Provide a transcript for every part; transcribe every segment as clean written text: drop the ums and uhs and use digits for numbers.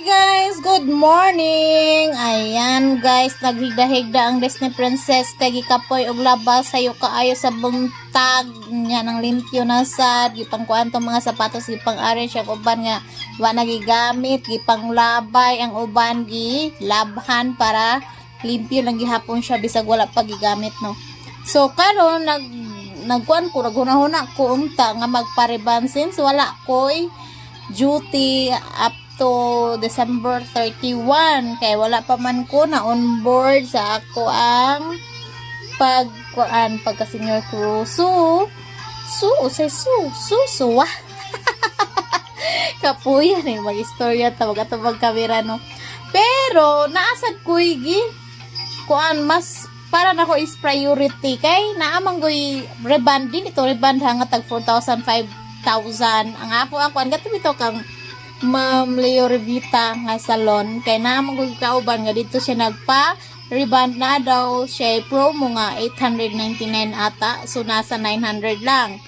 Guys, good morning. Ayan guys, naghigda-higda ang Disney Princess kay gikapoy og labas sayo kaayo sa buntag nya nang limpyo na sad gipangkuan tong mga sapatos gipang-ari siya uban nga wa nagigamit gipanglabay ang uban gi labhan para limpyo lang gihapon siya bisag wala pa gigamit no. So karon nagkuan ko naghunahuna ko unta nga magpariban since wala koy duty up to December 31 kay wala pa man ko na on board sa ako ang pagka senior crew suwa kapuya ni mag-istorya tawag kamera no, pero naasad ko igi kuan mas para nako is priority kay naamang goy reband din ito reband hanga tag 4,000 5,000 ang apo ang kuan gato bitaw kang Ma'am Leo Revita nga salon kay naman ko kauban nga dito siya nagpa reband na daw siya promo nga 899 ata so nasa 900 lang.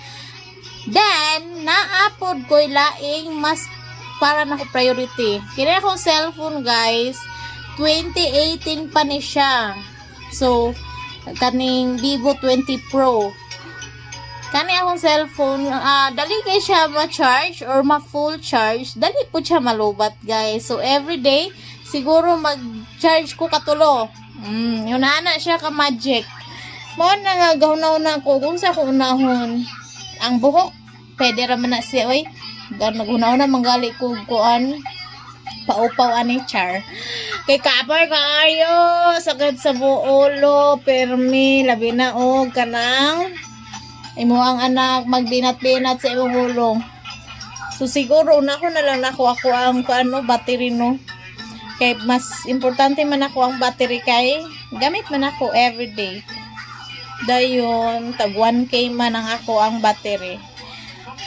Then naapod ko laing mas para na ko priority kaya akong cellphone guys 2018 pa ni siya, so kaning Vivo 20 Pro kani akong cellphone, dali kay siya ma-charge or ma-full charge, dali po siya malubat guys. So everyday siguro mag-charge ko katulo. Yun na siya ka magic. Mo na nga gahuna na ko kung sa ko unahon. Ang buhok pwede ra man na siya oy. Naghuna na manggali ko kuan paupaw ani char. Kay kapar kaayo sagad sa buolo permi labi na og kanang imo ang anak magbinat-binat sa imong hulong. So siguro unahon na lang nako ako ang battery no. Kay mas importante man ako ang battery kay gamit man ako everyday. Dayon tag 1K man ang ako ang battery.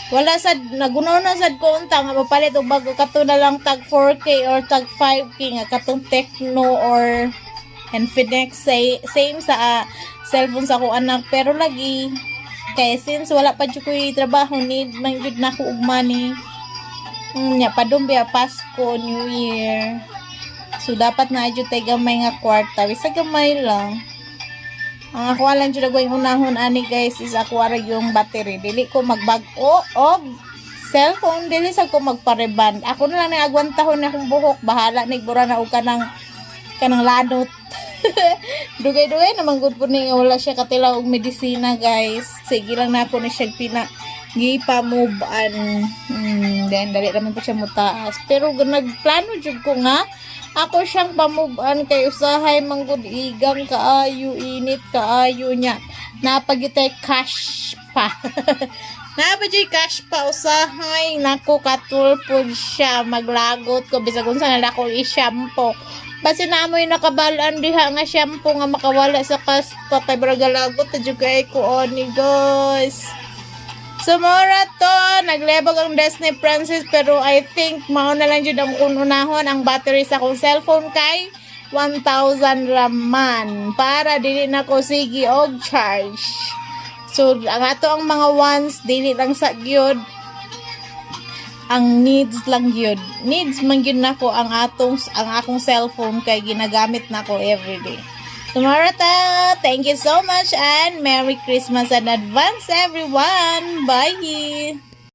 Wala sad nagunaw na sad ko unta nga mapalit og bago kato na lang tag 4K or tag 5K nga katong Tecno or Infinix same sa cellphone sa ako anak pero lagi kay since wala pa jud ko'y trabaho need man jud nako og money nya padombe Pasko New Year so dapat na jud tay gamay nga kwarta bisag gamay lang ang ako lang jud agway unahon ani guys is ako ara yung battery dili ko magbag-o og cellphone dili sa ko magpareband ako na lang nagagwantahon na akong buhok bahala nigbura na og kanang ladot dugay-dugay naman good po niya wala siya katila og medisina guys sige lang na ako na siya gipa-move-an then dali naman po siya mutaas pero nagplano jud ko nga ako siyang pa-move-an kay usahay manggod igang kaayo init kaayo nya napagitay cash pa napagitay cash pa usahay nako katulpod siya maglagot ko bisag unsa na ako i-shampoo basi na amoy nakabalaan diha nga shampoo nga makawala sa kaspa kay bragalagot ta jugay ko oni guys. Sumura to naglebog ang Disney Princess pero I think mao na lang jud ang unahon ang battery sa akong cellphone kay 1,000 raman para dili na ko sige og charge. So ang ato ang mga wants dili lang sa gyud ang needs lang yun. Needs man yun nako ang akong cellphone kay ginagamit nako everyday. Sumarata, thank you so much and Merry Christmas in advance everyone. Bye!